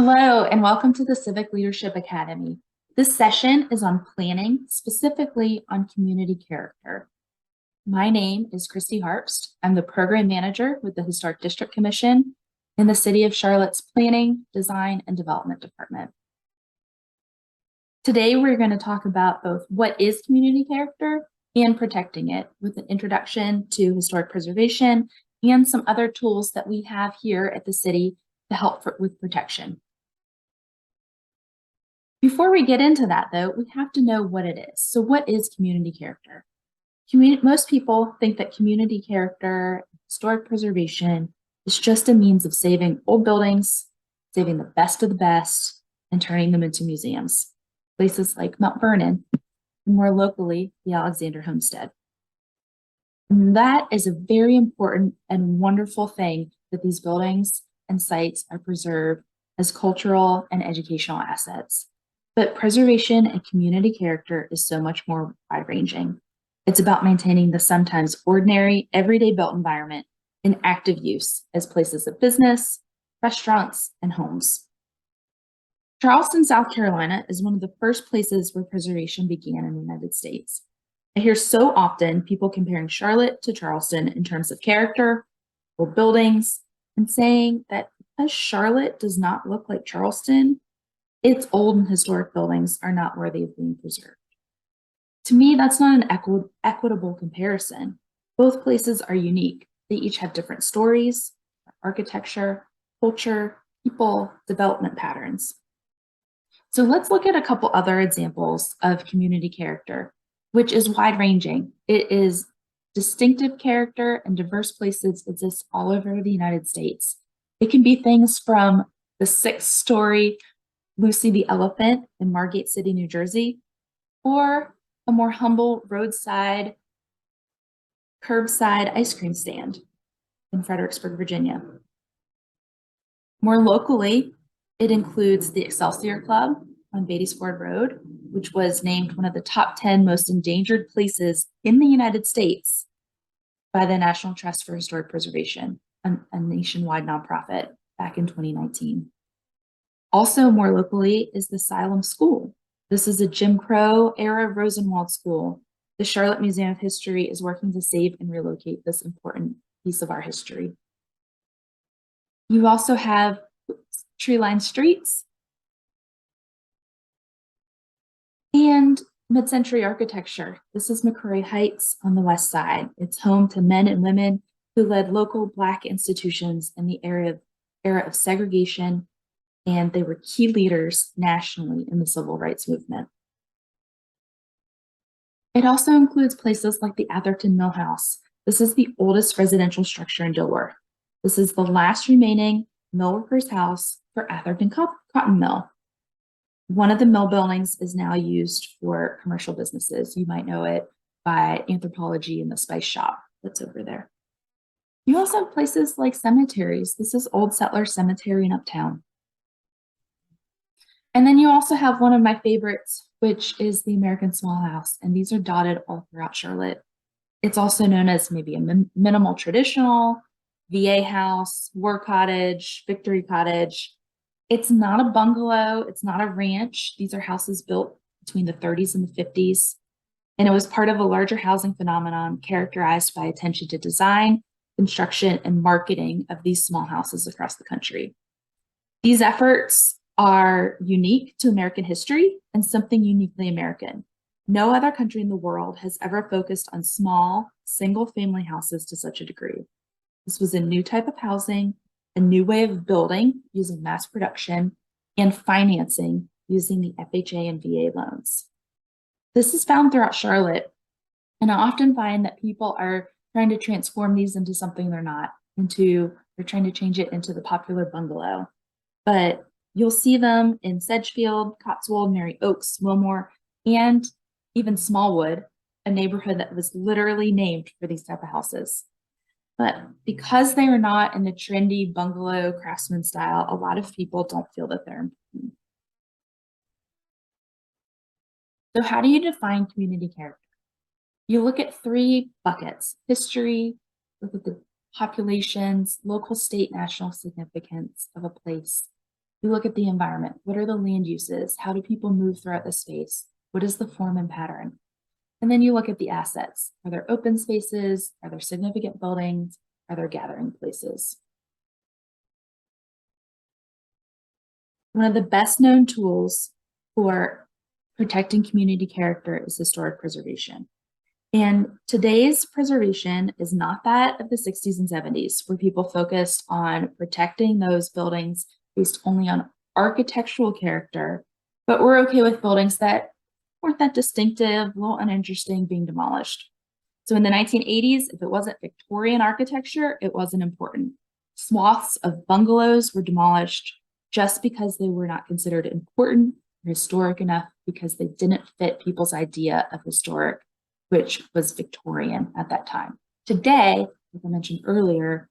Hello, and welcome to the Civic Leadership Academy. This session is on planning, specifically on community character. My name is Kristi Harpst. I'm the Program Manager with the Historic District Commission in the City of Charlotte's Planning, Design, and Development Department. Today, we're going to talk about both what is community character and protecting it with an introduction to historic preservation and some other tools that we have here at the city to help with protection. Before we get into that, though, we have to know what it is. So what is community character? Most people think that community character, historic preservation, is just a means of saving old buildings, saving the best of the best, and turning them into museums. Places like Mount Vernon, and more locally, the Alexander Homestead. And that is a very important and wonderful thing that these buildings and sites are preserved as cultural and educational assets. But preservation and community character is so much more wide-ranging. It's about maintaining the sometimes ordinary, everyday built environment in active use as places of business, restaurants, and homes. Charleston, South Carolina is one of the first places where preservation began in the United States. I hear so often people comparing Charlotte to Charleston in terms of character or buildings and saying that because Charlotte does not look like Charleston, its old and historic buildings are not worthy of being preserved. To me, that's not an equitable comparison. Both places are unique. They each have different stories, architecture, culture, people, development patterns. So let's look at a couple other examples of community character, which is wide-ranging. It is distinctive character, and diverse places exist all over the United States. It can be things from the 6-story Lucy the Elephant in Margate City, New Jersey, or a more humble roadside, curbside ice cream stand in Fredericksburg, Virginia. More locally, it includes the Excelsior Club on Beatties Ford Road, which was named one of the top 10 most endangered places in the United States by the National Trust for Historic Preservation, a nationwide nonprofit, back in 2019. Also more locally is the Siloam School. This is a Jim Crow era Rosenwald school. The Charlotte Museum of History is working to save and relocate this important piece of our history. You also have tree-lined streets and mid-century architecture. This is McCrory Heights on the west side. It's home to men and women who led local Black institutions in the era of segregation, and they were key leaders nationally in the civil rights movement. It also includes places like the Atherton Mill House. This is the oldest residential structure in Dilworth. This is the last remaining mill workers' house for Atherton Cotton Mill. One of the mill buildings is now used for commercial businesses. You might know it by Anthropology and the Spice Shop that's over there. You also have places like cemeteries. This is Old Settler Cemetery in Uptown. And then you also have one of my favorites, which is the American Small House, and these are dotted all throughout Charlotte. It's also known as maybe a minimal traditional, VA house, war cottage, victory cottage. It's not a bungalow, it's not a ranch. These are houses built between the 30s and the 50s, and it was part of a larger housing phenomenon characterized by attention to design, construction, and marketing of these small houses across the country. These efforts are unique to American history and something uniquely American. No other country in the world has ever focused on small, single-family houses to such a degree. This was a new type of housing, a new way of building using mass production, and financing using the FHA and VA loans. This is found throughout Charlotte, and I often find that people are trying to transform these into something they're not, they're trying to change it into the popular bungalow. But you'll see them in Sedgefield, Cotswold, Mary Oaks, Wilmore, and even Smallwood, a neighborhood that was literally named for these type of houses. But because they are not in the trendy bungalow craftsman style, a lot of people don't feel that they're important. So how do you define community character? You look at 3 buckets: history, look at the populations, local, state, national significance of a place, You look at the environment. What are the land uses? How do people move throughout the space? What is the form and pattern? And then you look at the assets. Are there open spaces? Are there significant buildings? Are there gathering places? One of the best known tools for protecting community character is historic preservation. And today's preservation is not that of the 60s and 70s, where people focused on protecting those buildings based only on architectural character, but we're okay with buildings that weren't that distinctive, a little uninteresting, being demolished. So in the 1980s, if it wasn't Victorian architecture, it wasn't important. Swaths of bungalows were demolished just because they were not considered important or historic enough, because they didn't fit people's idea of historic, which was Victorian at that time. Today, like I mentioned earlier,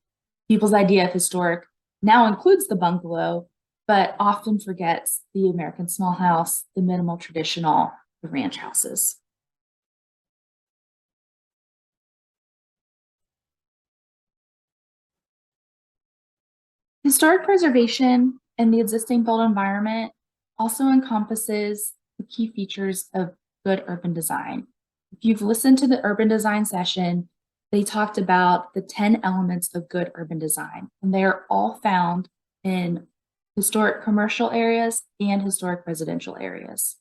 people's idea of historic now includes the bungalow, but often forgets the American small house, the minimal traditional, the ranch houses. Historic preservation and the existing built environment also encompasses the key features of good urban design. If you've listened to the urban design session, they talked about the 10 elements of good urban design, and they are all found in historic commercial areas and historic residential areas.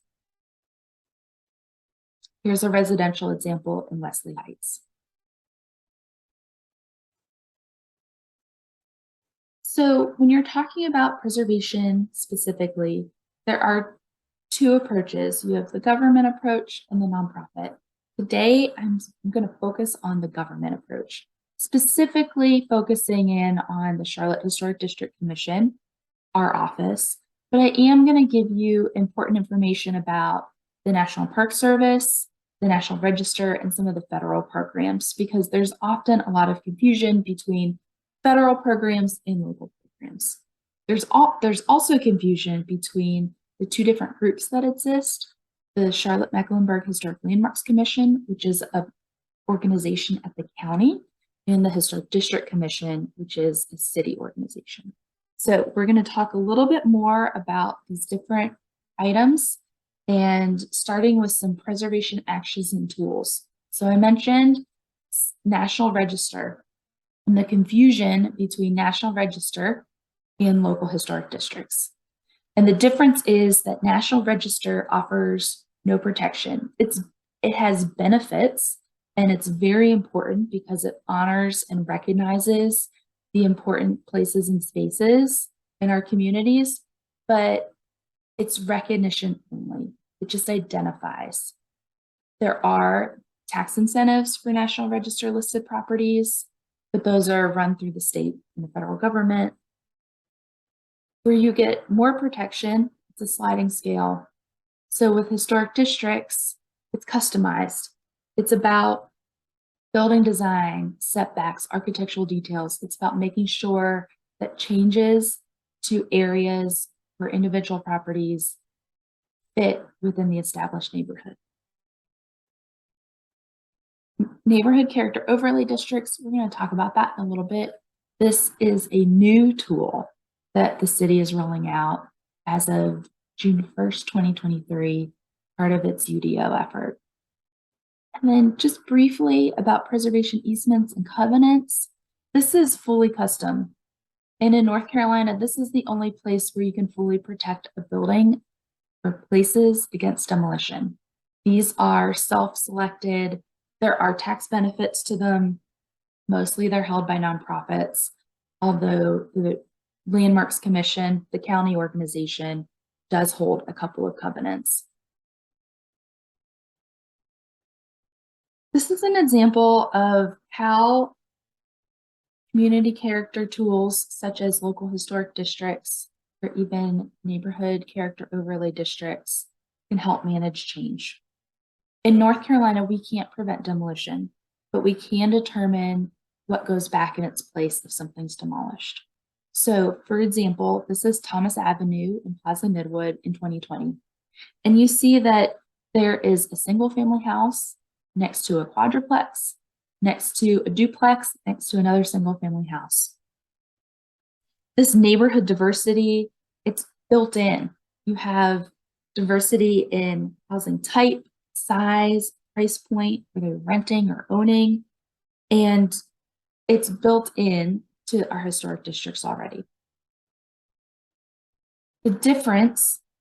Here's a residential example in Wesley Heights. So when you're talking about preservation specifically, there are two approaches. You have the government approach and the nonprofit. Today, I'm going to focus on the government approach, specifically focusing in on the Charlotte Historic District Commission, our office, but I am going to give you important information about the National Park Service, the National Register, and some of the federal programs, because there's often a lot of confusion between federal programs and local programs. There's also confusion between the two different groups that exist: the Charlotte-Mecklenburg Historic Landmarks Commission, which is an organization at the county, and the Historic District Commission, which is a city organization. So we're going to talk a little bit more about these different items, and starting with some preservation actions and tools. So I mentioned National Register and the confusion between National Register and local historic districts. And the difference is that National Register offers no protection. It has benefits, and it's very important because it honors and recognizes the important places and spaces in our communities, but it's recognition only. It just identifies. There are tax incentives for National Register listed properties, but those are run through the state and the federal government. Where you get more protection, it's a sliding scale. So with historic districts, it's customized. It's about building design, setbacks, architectural details. It's about making sure that changes to areas for individual properties fit within the established neighborhood. Neighborhood character overlay districts, we're going to talk about that in a little bit. This is a new tool that the city is rolling out as of June 1st, 2023, part of its UDO effort. And then just briefly about preservation easements and covenants. This is fully custom. And in North Carolina, this is the only place where you can fully protect a building or places against demolition. These are self-selected. There are tax benefits to them. Mostly they're held by nonprofits, although the Landmarks Commission, the county organization, does hold a couple of covenants. This is an example of how community character tools such as local historic districts or even neighborhood character overlay districts can help manage change. In North Carolina, we can't prevent demolition, but we can determine what goes back in its place if something's demolished. So, for example, this is Thomas Avenue in Plaza Midwood in 2020. And you see that there is a single family house next to a quadruplex, next to a duplex, next to another single family house. This neighborhood diversity, it's built in. You have diversity in housing type, size, price point, whether you're renting or owning, and it's built in to our historic districts already.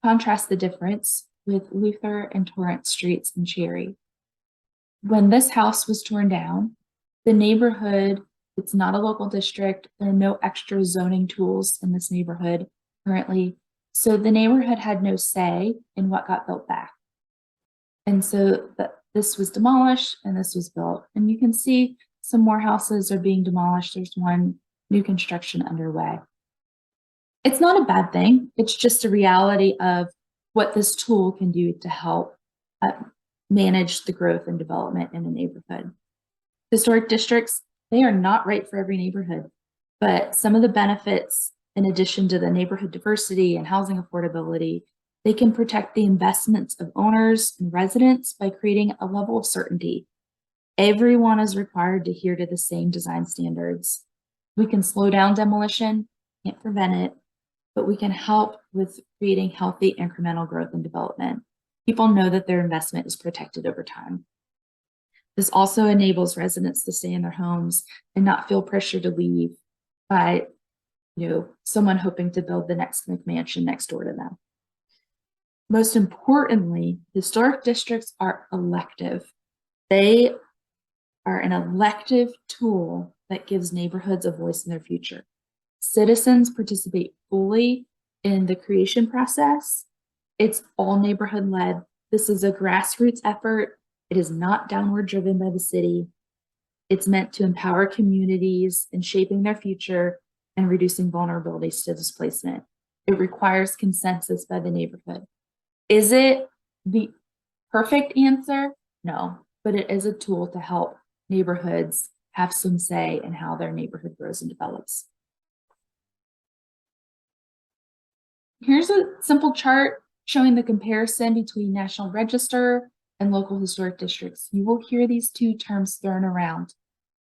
Contrast the difference with Luther and Torrance Streets in Cherry. When this house was torn down, the neighborhood, it's not a local district, there are no extra zoning tools in this neighborhood currently, so the neighborhood had no say in what got built back. And so this was demolished and this was built. And you can see some more houses are being demolished. There's one new construction underway. It's not a bad thing. It's just a reality of what this tool can do to help manage the growth and development in a neighborhood. Historic districts, they are not right for every neighborhood, but some of the benefits, in addition to the neighborhood diversity and housing affordability, they can protect the investments of owners and residents by creating a level of certainty. Everyone is required to adhere to the same design standards. We can slow down demolition, can't prevent it, but we can help with creating healthy incremental growth and development. People know that their investment is protected over time. This also enables residents to stay in their homes and not feel pressure to leave by, someone hoping to build the next McMansion next door to them. Most importantly, historic districts are elective. They are an elective tool that gives neighborhoods a voice in their future. Citizens participate fully in the creation process. It's all neighborhood led. This is a grassroots effort. It is not downward driven by the city. It's meant to empower communities in shaping their future and reducing vulnerabilities to displacement. It requires consensus by the neighborhood. Is it the perfect answer? No, but it is a tool to help neighborhoods have some say in how their neighborhood grows and develops. Here's a simple chart showing the comparison between National Register and local historic districts. You will hear these two terms thrown around.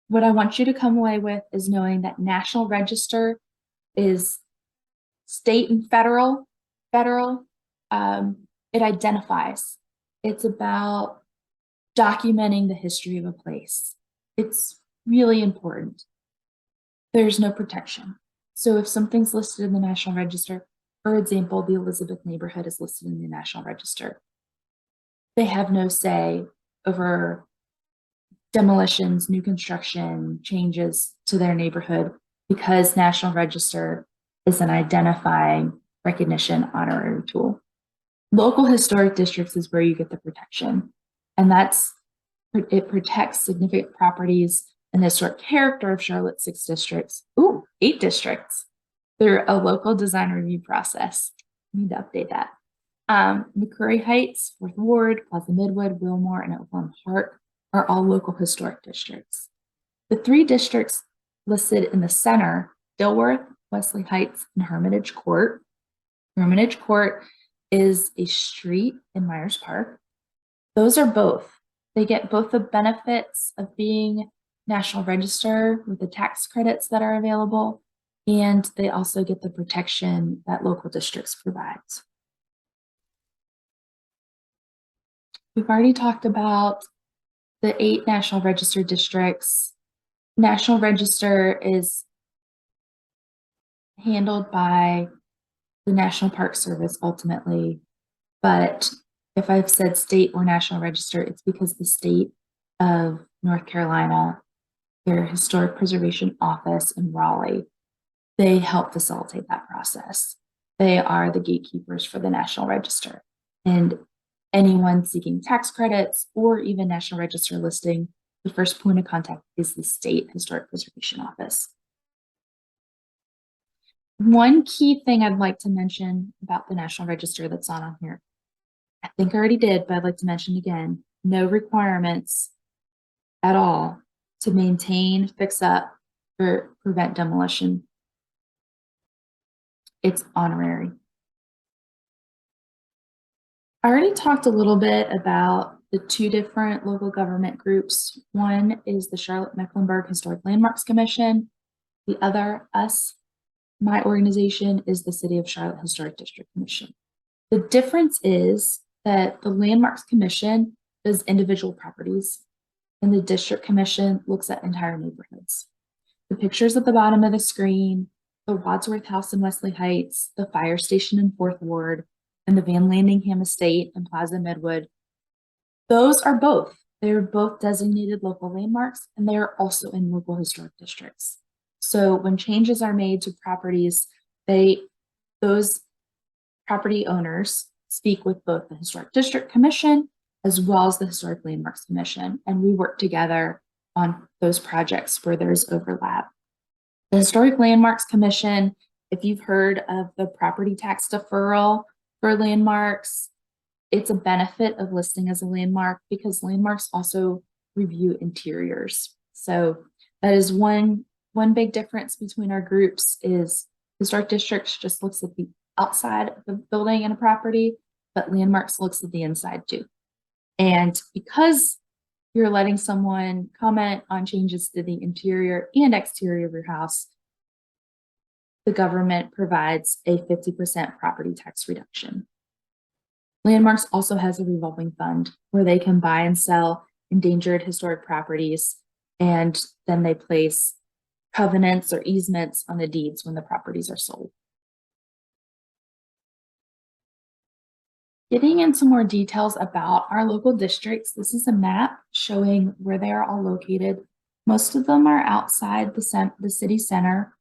What I want you to come away with is knowing that National Register is state and federal. It identifies. It's about documenting the history of a place. It's really important. There's no protection. So if something's listed in the National Register, for example, the Elizabeth neighborhood is listed in the National Register, they have no say over demolitions, new construction, changes to their neighborhood, because National Register is an identifying recognition honorary tool. Local historic districts is where you get the protection, and it protects significant properties and the historic character of Charlotte's 6 districts, 8 districts, through a local design review process. I need to update that. McCrory Heights, 4th Ward, Plaza Midwood, Wilmore, and Oakland Park are all local historic districts. The 3 districts listed in the center, Dilworth, Wesley Heights, and Hermitage Court. Hermitage Court is a street in Myers Park. Those are both. They get both the benefits of being National Register with the tax credits that are available, and they also get the protection that local districts provides. We've already talked about the 8 National Register districts. National Register is handled by the National Park Service ultimately, but if I've said state or National Register, it's because the state of North Carolina, their Historic Preservation Office in Raleigh, they help facilitate that process. They are the gatekeepers for the National Register, and anyone seeking tax credits or even National Register listing, the first point of contact is the State Historic Preservation Office. One key thing I'd like to mention about the National Register that's not on here, I think I already did, but I'd like to mention again, no requirements at all to maintain, fix up, or prevent demolition. It's honorary. I already talked a little bit about the 2 different local government groups. One is the Charlotte-Mecklenburg Historic Landmarks Commission, the other, us, My organization is the City of Charlotte Historic District Commission. The difference is that the Landmarks Commission does individual properties, and the District Commission looks at entire neighborhoods. The pictures at the bottom of the screen, the Wadsworth House in Wesley Heights, the fire station in 4th Ward, and the Van Landingham Estate in Plaza Midwood, those are both. They're both designated local landmarks, and they are also in local historic districts. So when changes are made to properties, those property owners speak with both the Historic District Commission as well as the Historic Landmarks Commission, and we work together on those projects where there's overlap. The Historic Landmarks Commission, if you've heard of the property tax deferral for landmarks, it's a benefit of listing as a landmark because landmarks also review interiors. So that is one big difference between our groups is historic districts just looks at the outside of the building and a property, but landmarks looks at the inside too. And because you're letting someone comment on changes to the interior and exterior of your house, the government provides a 50% property tax reduction. Landmarks also has a revolving fund where they can buy and sell endangered historic properties, and then they place covenants or easements on the deeds when the properties are sold. Getting into more details about our local districts, this is a map showing where they are all located. Most of them are outside the city center.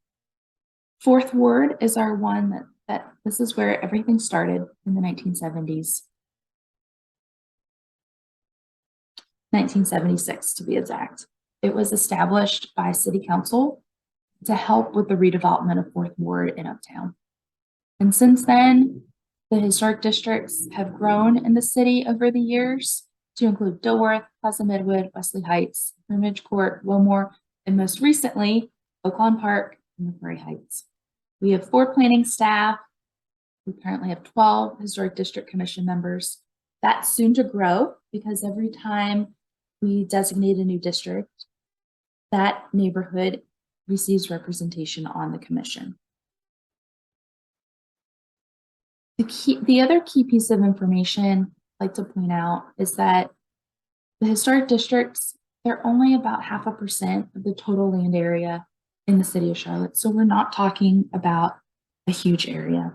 4th Ward is our one that this is where everything started in the 1970s. 1976 to be exact. It was established by City Council to help with the redevelopment of 4th Ward in Uptown. And since then, the historic districts have grown in the city over the years to include Dilworth, Plaza Midwood, Wesley Heights, Hermitage Court, Wilmore, and most recently, Oaklawn Park and McMurray Heights. We have 4 planning staff. We currently have 12 historic district commission members. That's soon to grow because every time we designate a new district, that neighborhood receives representation on the commission. The other key piece of information I'd like to point out is that the historic districts, they're only about 0.5% of the total land area in the city of Charlotte. So we're not talking about a huge area.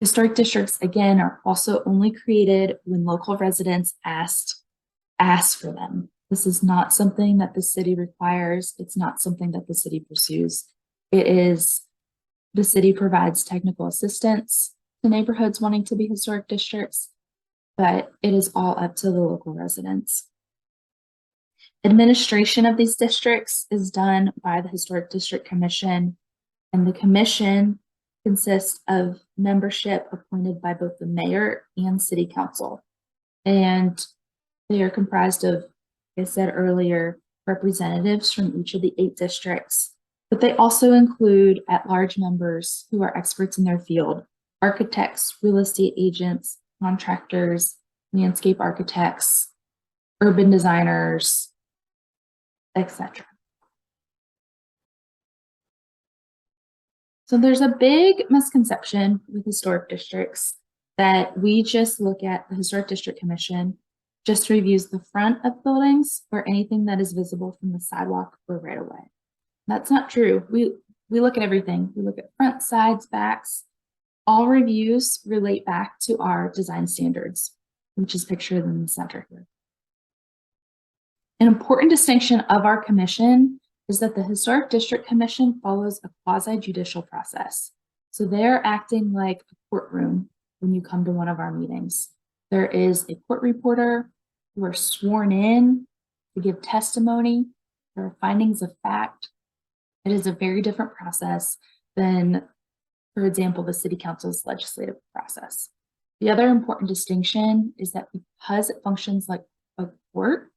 Historic districts, again, are also only created when local residents ask for them. This is not something that the city requires. It's not something that the city pursues. It is the city provides technical assistance to neighborhoods wanting to be historic districts, but it is all up to the local residents. Administration of these districts is done by the Historic District Commission, and the commission consists of membership appointed by both the mayor and city council. And they are comprised of, like I said earlier, representatives from each of the 8 districts, but they also include at-large members who are experts in their field, architects, real estate agents, contractors, landscape architects, urban designers, etc. So there's a big misconception with historic districts that we just look at the Historic District Commission, just reviews the front of buildings or anything that is visible from the sidewalk or right away. That's not true. We look at everything. We look at front, sides, backs. All reviews relate back to our design standards, which is pictured in the center here. An important distinction of our commission is that the Historic District Commission follows a quasi-judicial process. So they're acting like a courtroom when you come to one of our meetings. There is a court reporter who are sworn in to give testimony. There are findings of fact. It is a very different process than, for example, the City Council's legislative process. The other important distinction is that because it functions like a court,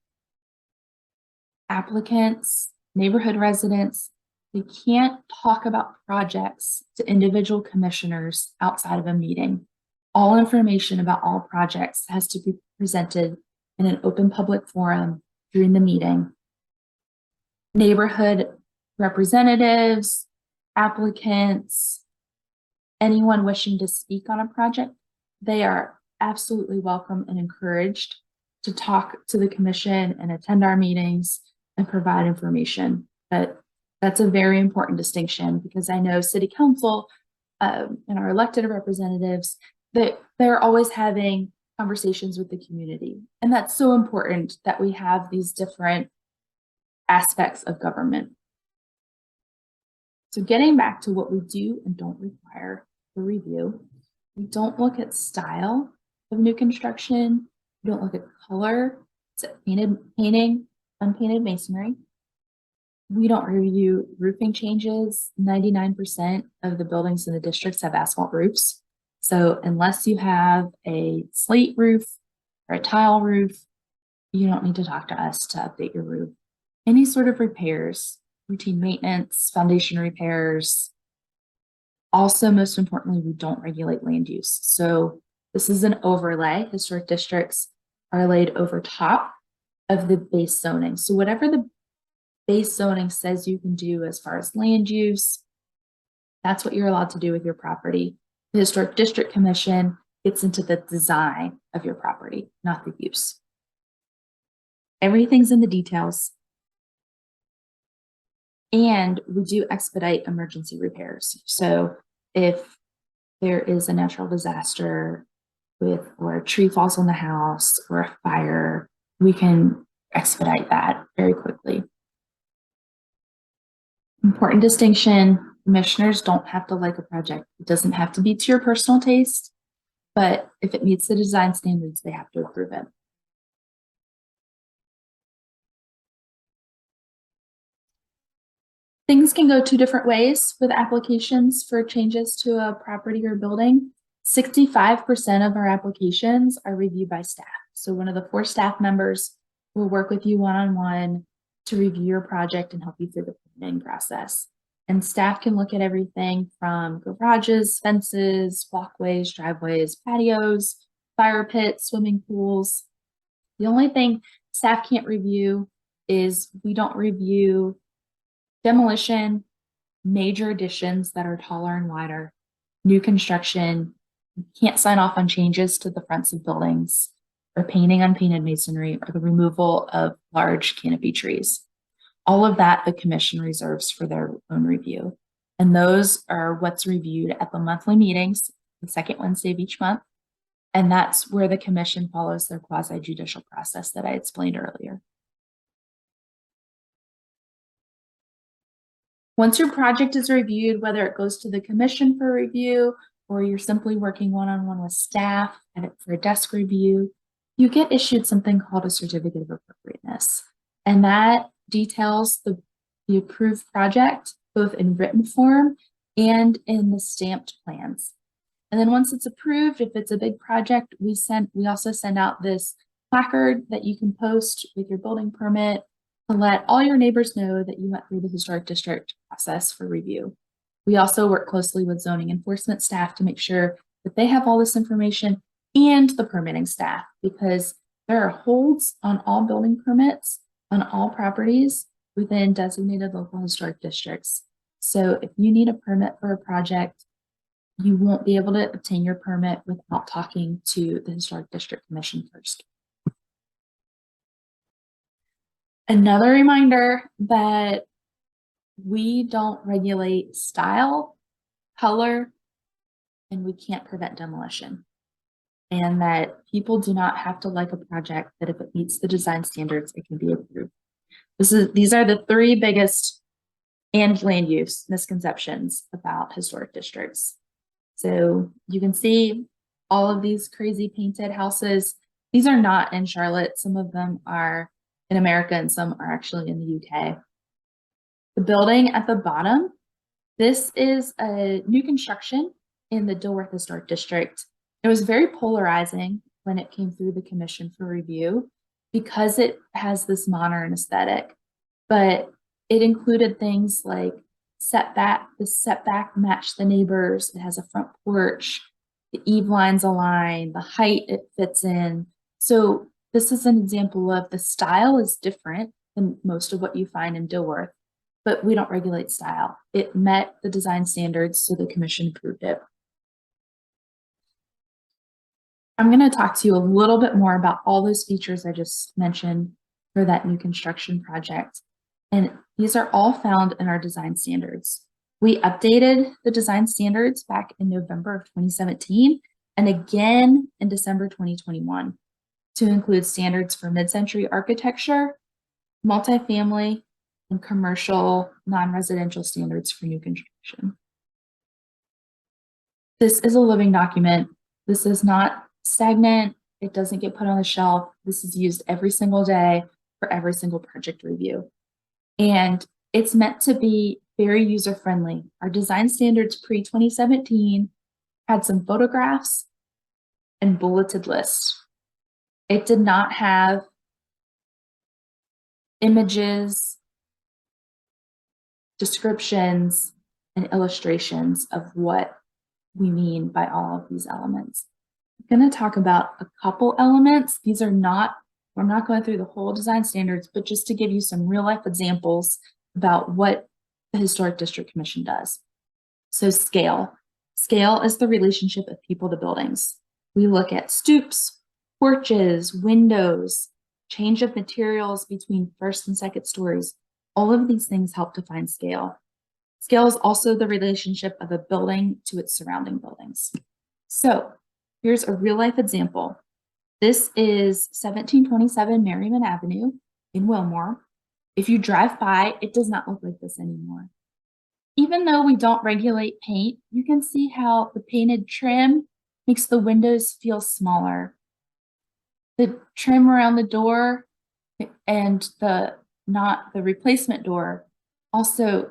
applicants, neighborhood residents, they can't talk about projects to individual commissioners outside of a meeting. All information about all projects has to be presented in an open public forum during the meeting. Neighborhood representatives, applicants, anyone wishing to speak on a project, they are absolutely welcome and encouraged to talk to the commission and attend our meetings and provide information. But that's a very important distinction, because I know city council and our elected representatives, that they're always having conversations with the community. And that's so important that we have these different aspects of government. So getting back to what we do and don't require for review, we don't look at style of new construction. We don't look at color, painting, unpainted masonry. We don't review roofing changes. 99% of the buildings in the districts have asphalt roofs. So unless you have a slate roof or a tile roof, you don't need to talk to us to update your roof. Any sort of repairs, routine maintenance, foundation repairs. Also, most importantly, we don't regulate land use. So this is an overlay. Historic districts are laid over top of the base zoning. So whatever the base zoning says you can do as far as land use, that's what you're allowed to do with your property. The Historic District Commission gets into the design of your property, not the use. Everything's in the details. And we do expedite emergency repairs. So if there is a natural disaster or a tree falls on the house or a fire, we can expedite that very quickly. Important distinction, commissioners don't have to like a project. It doesn't have to be to your personal taste, but if it meets the design standards, they have to approve it. Things can go two different ways with applications for changes to a property or building. 65% of our applications are reviewed by staff. So one of the 4 staff members will work with you one-on-one to review your project and help you through the planning process. And staff can look at everything from garages, fences, walkways, driveways, patios, fire pits, swimming pools. The only thing staff can't review is we don't review demolition, major additions that are taller and wider, new construction. You can't sign off on changes to the fronts of buildings, or painting unpainted masonry, or the removal of large canopy trees. All of that the commission reserves for their own review. And those are what's reviewed at the monthly meetings, the second Wednesday of each month. And that's where the commission follows their quasi-judicial process that I explained earlier. Once your project is reviewed, whether it goes to the commission for review or you're simply working one-on-one with staff for a desk review, you get issued something called a certificate of appropriateness. And that details the approved project, both in written form and in the stamped plans. And then once it's approved, if it's a big project, we also send out this placard that you can post with your building permit to let all your neighbors know that you went through the historic district process for review. We also work closely with zoning enforcement staff to make sure that they have all this information, and the permitting staff, because there are holds on all building permits on all properties within designated local historic districts. So if you need a permit for a project, you won't be able to obtain your permit without talking to the Historic District Commission first. Another reminder that we don't regulate style, color, and we can't prevent demolition. And that people do not have to like a project, that if it meets the design standards, it can be approved. These are the 3 biggest and land use misconceptions about historic districts. So you can see all of these crazy painted houses. These are not in Charlotte. Some of them are in America and some are actually in the UK. The building at the bottom, this is a new construction in the Dilworth Historic District. It was very polarizing when it came through the commission for review because it has this modern aesthetic, but it included things like the setback matched the neighbors. It has a front porch, the eave lines align, the height it fits in. So this is an example of the style is different than most of what you find in Dilworth, but we don't regulate style. It met the design standards, so the commission approved it. I'm going to talk to you a little bit more about all those features I just mentioned for that new construction project. And these are all found in our design standards. We updated the design standards back in November of 2017 and again in December 2021 to include standards for mid-century architecture, multifamily, and commercial non-residential standards for new construction. This is a living document. This is not stagnant. It doesn't get put on the shelf. This is used every single day for every single project review. And it's meant to be very user-friendly. Our design standards pre-2017 had some photographs and bulleted lists. It did not have images, descriptions, and illustrations of what we mean by all of these elements. I'm going to talk about a couple elements. These are not, we're not going through the whole design standards, but just to give you some real life examples about what the Historic District Commission does. So scale. Scale is the relationship of people to buildings. We look at stoops, porches, windows, change of materials between first and second stories. All of these things help define scale. Scale is also the relationship of a building to its surrounding buildings. So here's a real life example. This is 1727 Merriman Avenue in Wilmore. If you drive by, it does not look like this anymore. Even though we don't regulate paint, you can see how the painted trim makes the windows feel smaller. The trim around the door and not the replacement door also,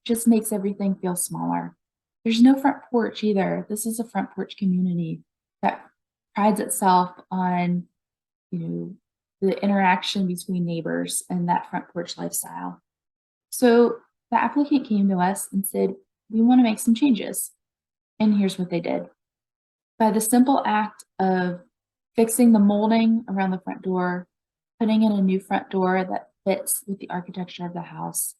just makes everything feel smaller. There's no front porch either. This is a front porch community that prides itself on, the interaction between neighbors and that front porch lifestyle. So the applicant came to us and said, we want to make some changes. And here's what they did. By the simple act of fixing the molding around the front door, putting in a new front door that fits with the architecture of the house,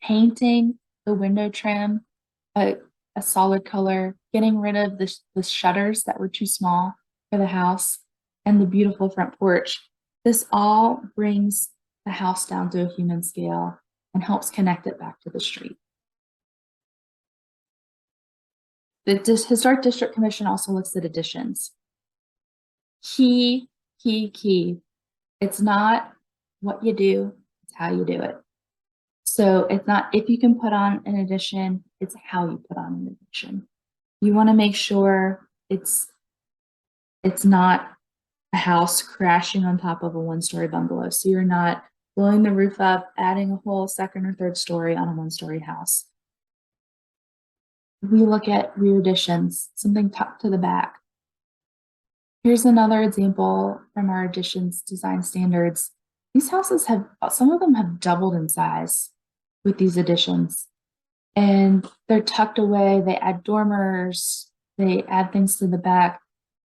painting the window trim a solid color, getting rid of the shutters that were too small for the house, and the beautiful front porch. This all brings the house down to a human scale and helps connect it back to the street. The Historic District Commission also looks at additions. Key. It's not what you do, it's how you do it. So it's not if you can put on an addition, it's how you put on an addition. You want to make sure it's not a house crashing on top of a one-story bungalow. So you're not blowing the roof up, adding a whole second or third story on a one-story house. We look at rear additions, something tucked to the back. Here's another example from our additions design standards. These houses some of them have doubled in size with these additions. And they're tucked away, they add dormers, they add things to the back.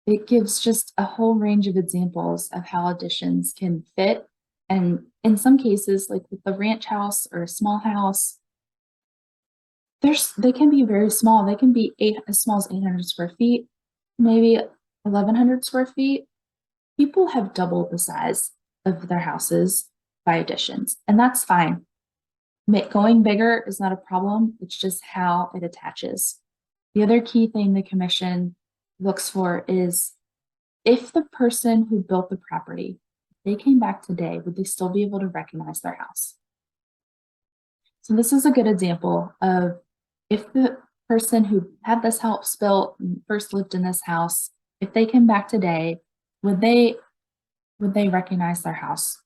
It gives just a whole range of examples of how additions can fit. And in some cases, like with the ranch house or a small house, they can be very small. They can be as small as 800 square feet, maybe 1,100 square feet. People have doubled the size of their houses by additions, and that's fine. Going bigger is not a problem. It's just how it attaches. The other key thing the commission looks for is if the person who built the property, if they came back today, would they still be able to recognize their house? So this is a good example of if the person who had this house built and first lived in this house, if they came back today, would they recognize their house?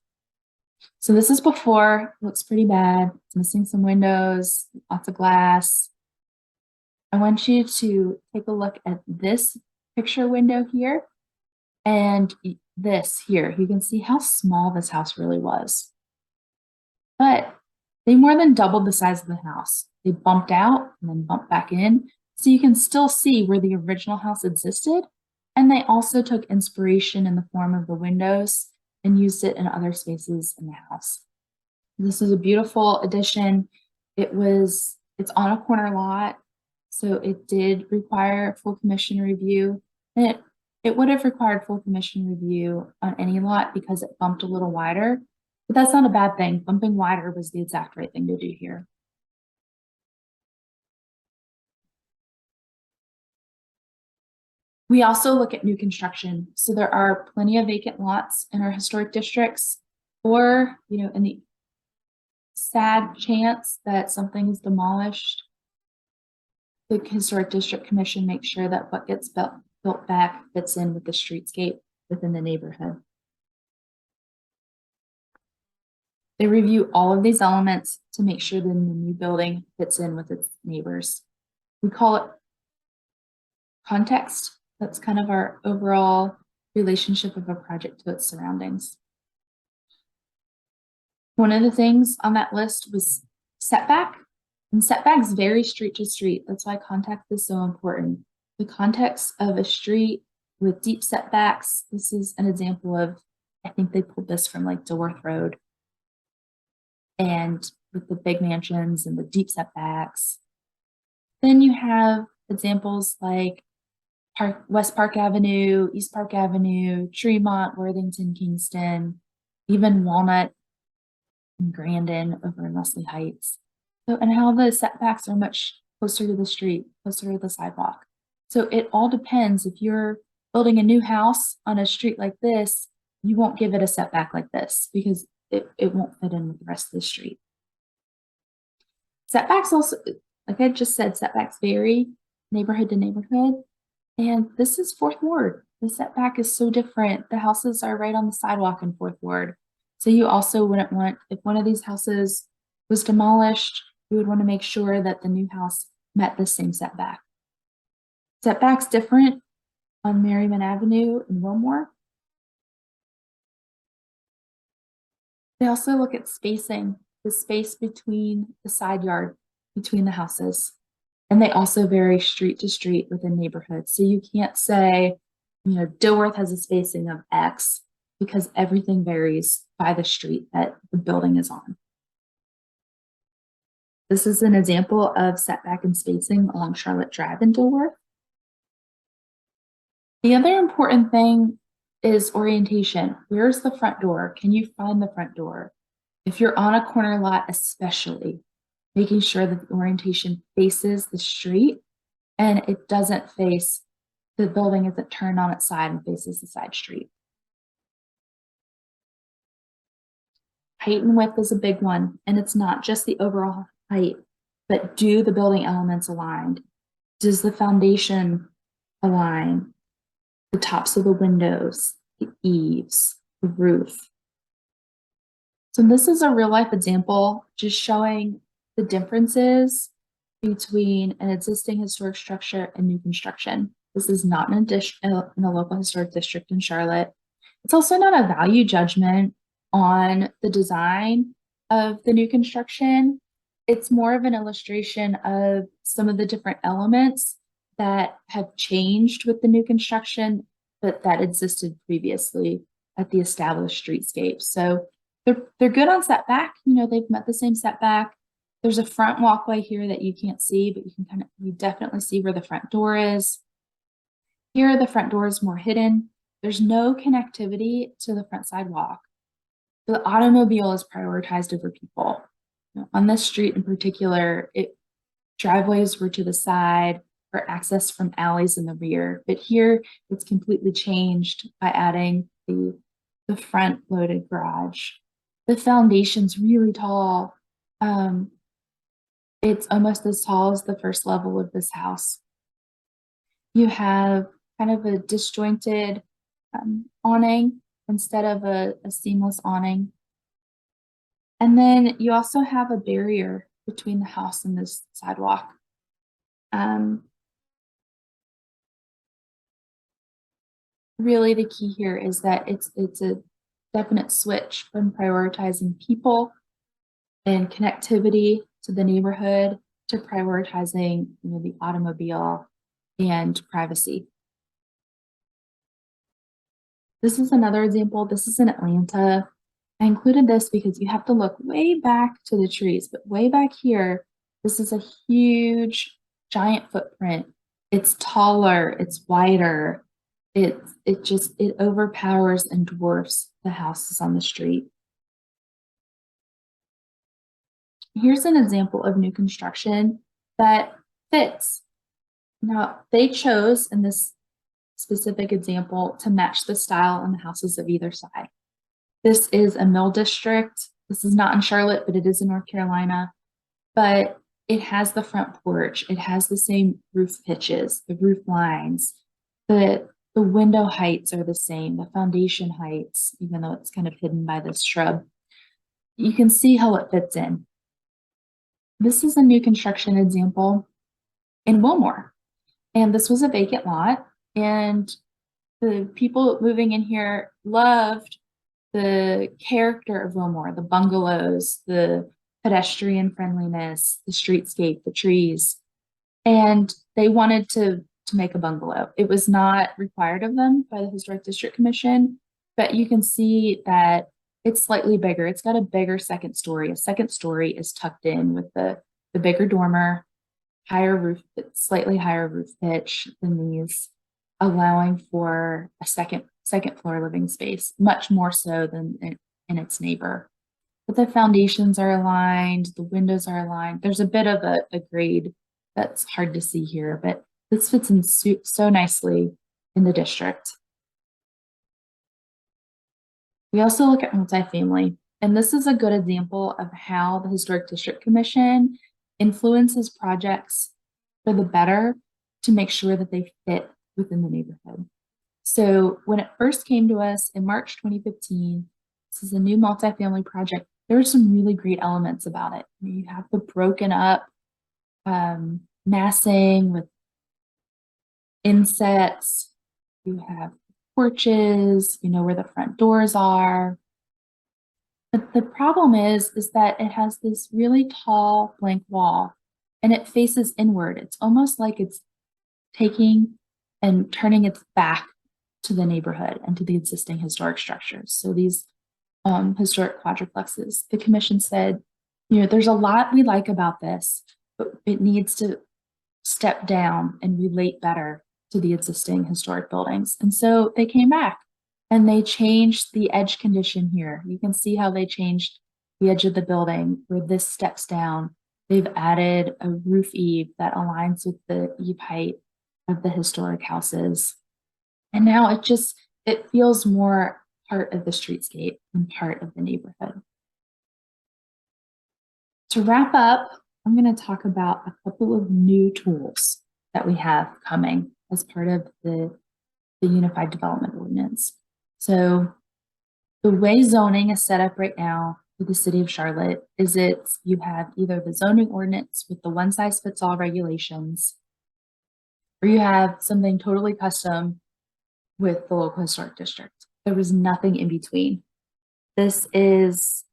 So this is before, looks pretty bad. It's missing some windows, lots of glass. I want you to take a look at this picture window here and this here. You can see how small this house really was. But they more than doubled the size of the house. They bumped out and then bumped back in. So you can still see where the original house existed. And they also took inspiration in the form of the windows and used it in other spaces in the house. This is a beautiful addition. It's on a corner lot, so it did require full commission review. And it would have required full commission review on any lot because it bumped a little wider, but that's not a bad thing. Bumping wider was the exact right thing to do here. We also look at new construction. So there are plenty of vacant lots in our historic districts, or, in the sad chance that something is demolished, the Historic District Commission makes sure that what gets built back fits in with the streetscape within the neighborhood. They review all of these elements to make sure that the new building fits in with its neighbors. We call it context. That's kind of our overall relationship of a project to its surroundings. One of the things on that list was setback, and setbacks vary street to street. That's why context is so important. The context of a street with deep setbacks, this is an example of, I think they pulled this from like Dilworth Road, and with the big mansions and the deep setbacks. Then you have examples like West Park Avenue, East Park Avenue, Tremont, Worthington, Kingston, even Walnut and Grandin over in Leslie Heights. So, and how the setbacks are much closer to the street, closer to the sidewalk. So it all depends. If you're building a new house on a street like this, you won't give it a setback like this because it won't fit in with the rest of the street. Setbacks also, like I just said, setbacks vary neighborhood to neighborhood. And this is Fourth Ward. The setback is so different. The houses are right on the sidewalk in Fourth Ward. So you also wouldn't want, if one of these houses was demolished, you would want to make sure that the new house met the same setback. Setback's different on Merriman Avenue in Wilmore. They also look at spacing, the space between the side yard, between the houses. And they also vary street to street within neighborhoods. So you can't say, Dilworth has a spacing of X because everything varies by the street that the building is on. This is an example of setback and spacing along Charlotte Drive in Dilworth. The other important thing is orientation. Where's the front door? Can you find the front door? If you're on a corner lot, especially, making sure that the orientation faces the street and it doesn't face, the building isn't turned on its side and faces the side street. Height and width is a big one, and it's not just the overall height, but do the building elements align? Does the foundation align? The tops of the windows, the eaves, the roof. So this is a real life example just showing the differences between an existing historic structure and new construction. This is not in a local historic district in Charlotte. It's also not a value judgment on the design of the new construction. It's more of an illustration of some of the different elements that have changed with the new construction, but that existed previously at the established streetscape. So they're good on setback. They've met the same setback. There's a front walkway here that you can't see, but you definitely see where the front door is. Here, the front door is more hidden. There's no connectivity to the front sidewalk. The automobile is prioritized over people. On this street in particular, driveways were to the side for access from alleys in the rear, but here it's completely changed by adding the front loaded garage. The foundation's really tall. It's almost as tall as the first level of this house. You have kind of a disjointed awning instead of a seamless awning. And then you also have a barrier between the house and this sidewalk. Really the key here is that it's a definite switch from prioritizing people and connectivity to the neighborhood to prioritizing the automobile and privacy. This is another example. This is in Atlanta. I included this because you have to look way back to the trees, but way back here, this is a huge, giant footprint. It's taller, it's wider. It overpowers and dwarfs the houses on the street. Here's an example of new construction that fits. Now, they chose in this specific example to match the style on the houses of either side. This is a mill district. This is not in Charlotte, but it is in North Carolina. But it has the front porch. It has the same roof pitches, the roof lines. The window heights are the same, the foundation heights, even though it's kind of hidden by this shrub. You can see how it fits in. This is a new construction example in Wilmore. And this was a vacant lot. And the people moving in here loved the character of Wilmore, the bungalows, the pedestrian friendliness, the streetscape, the trees. And they wanted to make a bungalow. It was not required of them by the Historic District Commission, but you can see that it's slightly bigger. It's got a bigger second story. A second story is tucked in with the bigger dormer, higher roof, slightly higher roof pitch than these, allowing for a second floor living space, much more so than in its neighbor. But the foundations are aligned, the windows are aligned. There's a bit of a grade that's hard to see here, but this fits in so nicely in the district. We also look at multifamily, and this is a good example of how the Historic District Commission influences projects for the better to make sure that they fit within the neighborhood. So when it first came to us in March 2015, this is a new multifamily project. There were some really great elements about it. You have the broken up massing with insets. You have porches, you know where the front doors are. But the problem is that it has this really tall blank wall and it faces inward. It's almost like it's taking and turning its back to the neighborhood and to the existing historic structures. So these historic quadruplexes, the commission said, you know, there's a lot we like about this, but it needs to step down and relate better to the existing historic buildings. And so they came back and they changed the edge condition here. You can see how they changed the edge of the building where this steps down. They've added a roof eave that aligns with the eave height of the historic houses. And now it feels more part of the streetscape and part of the neighborhood. To wrap up, I'm going to talk about a couple of new tools that we have coming as part of the Unified Development Ordinance. So the way zoning is set up right now for the city of Charlotte is you have either the zoning ordinance with the one size fits all regulations, or you have something totally custom with the local historic district. There was nothing in between. This is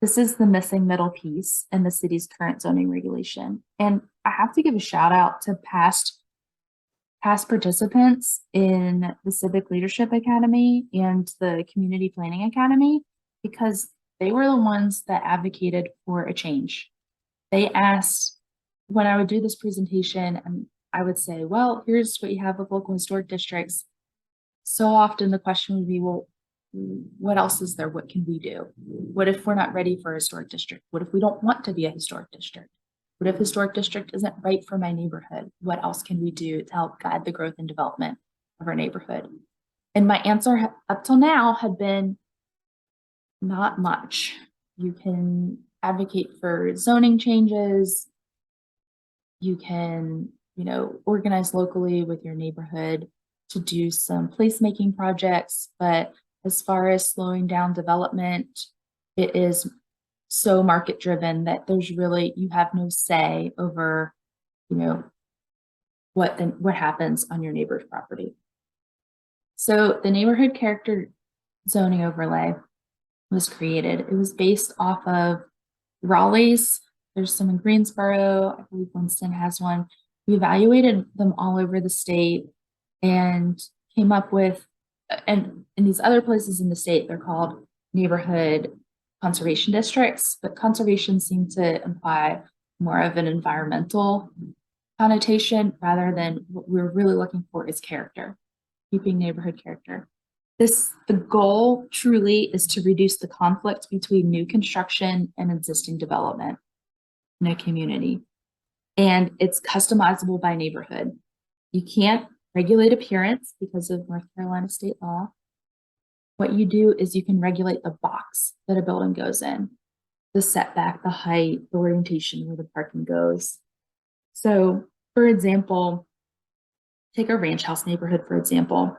the missing middle piece in the city's current zoning regulation. And I have to give a shout out to past participants in the Civic Leadership Academy and the Community Planning Academy, because they were the ones that advocated for a change. They asked, when I would do this presentation, and I would say, well, here's what you have with local historic districts. So often the question would be, well, what else is there? What can we do? What if we're not ready for a historic district? What if we don't want to be a historic district? What if historic district isn't right for my neighborhood? What else can we do to help guide the growth and development of our neighborhood? And my answer up till now had been not much. You can advocate for zoning changes. You can, organize locally with your neighborhood to do some placemaking projects. But as far as slowing down development, it is so market driven that you have no say over, what happens on your neighbor's property. So the neighborhood character zoning overlay was created. It was based off of Raleigh's. There's some in Greensboro. I believe Winston has one. We evaluated them all over the state and came up with, and in these other places in the state, they're called neighborhood conservation districts, but conservation seems to imply more of an environmental connotation rather than what we're really looking for is character, keeping neighborhood character. The goal truly is to reduce the conflict between new construction and existing development in a community. And it's customizable by neighborhood. You can't regulate appearance because of North Carolina state law. What you do is you can regulate the box that a building goes in, the setback, the height, the orientation, where the parking goes. So, for example, take a ranch house neighborhood, for example.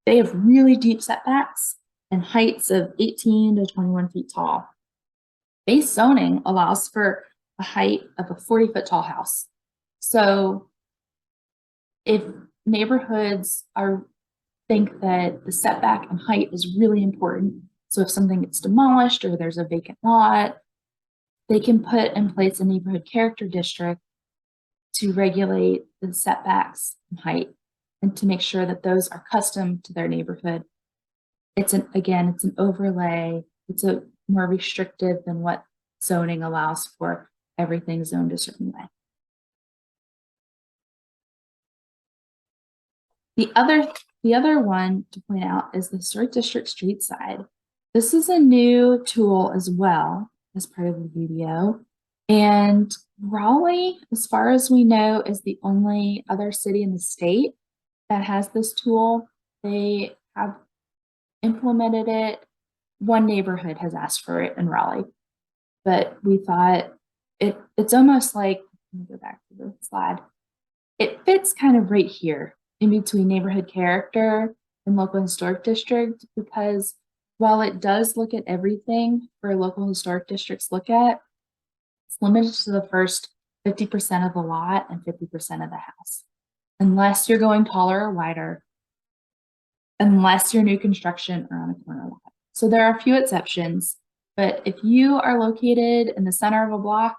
They have really deep setbacks and heights of 18 to 21 feet tall. Base zoning allows for a height of a 40-foot tall house. So if neighborhoods think that the setback and height is really important, so if something gets demolished or there's a vacant lot, they can put in place a neighborhood character district to regulate the setbacks and height and to make sure that those are custom to their neighborhood. It's an overlay. It's a more restrictive than what zoning allows for everything zoned a certain way. The other one to point out is the Historic District Streetside. This is a new tool as well as part of the video. And Raleigh, as far as we know, is the only other city in the state that has this tool. They have implemented it. One neighborhood has asked for it in Raleigh, but we thought it's almost like, let me go back to the slide. It fits kind of right here in between neighborhood character and local historic district, because while it does look at everything for local historic districts look at, it's limited to the first 50% of the lot and 50% of the house. Unless you're going taller or wider, unless you're new construction or on a corner lot. So there are a few exceptions, but if you are located in the center of a block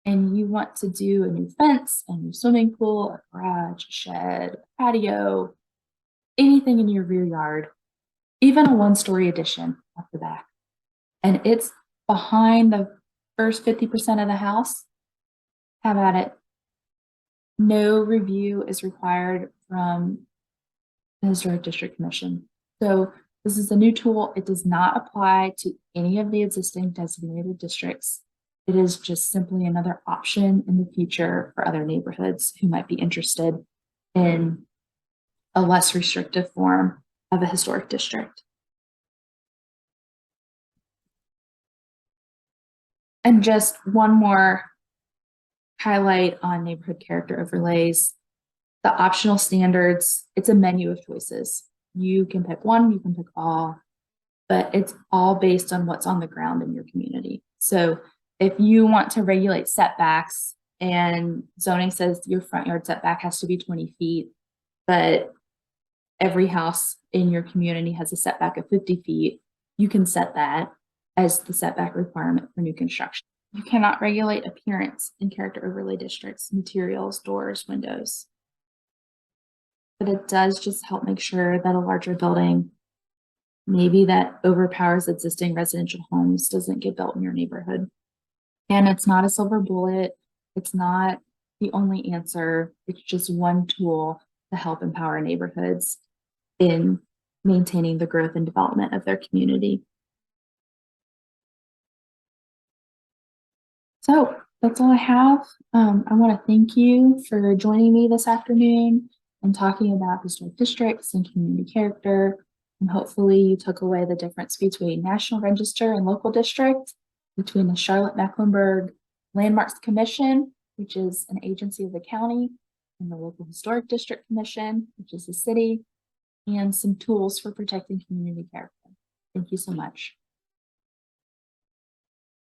and you want to do a new fence, a new swimming pool, a garage, a shed, a patio, anything in your rear yard, even a one-story addition off the back, and it's behind the first 50% of the house, have at it. No review is required from the Historic District Commission. So this is a new tool. It does not apply to any of the existing designated districts. It is just simply another option in the future for other neighborhoods who might be interested in a less restrictive form of a historic district. And just one more highlight on neighborhood character overlays. The optional standards, it's a menu of choices. You can pick one, you can pick all, but it's all based on what's on the ground in your community. So if you want to regulate setbacks and zoning says your front yard setback has to be 20 feet, but every house in your community has a setback of 50 feet, you can set that as the setback requirement for new construction. You cannot regulate appearance in character overlay districts, materials, doors, windows. But it does just help make sure that a larger building, maybe that overpowers existing residential homes, doesn't get built in your neighborhood. And it's not a silver bullet. It's not the only answer. It's just one tool to help empower neighborhoods in maintaining the growth and development of their community. So that's all I have. I want to thank you for joining me this afternoon and talking about historic districts and community character. And hopefully you took away the difference between National Register and local district, between the Charlotte-Mecklenburg Landmarks Commission, which is an agency of the county, and the Local Historic District Commission, which is the city, and some tools for protecting community character. Thank you so much.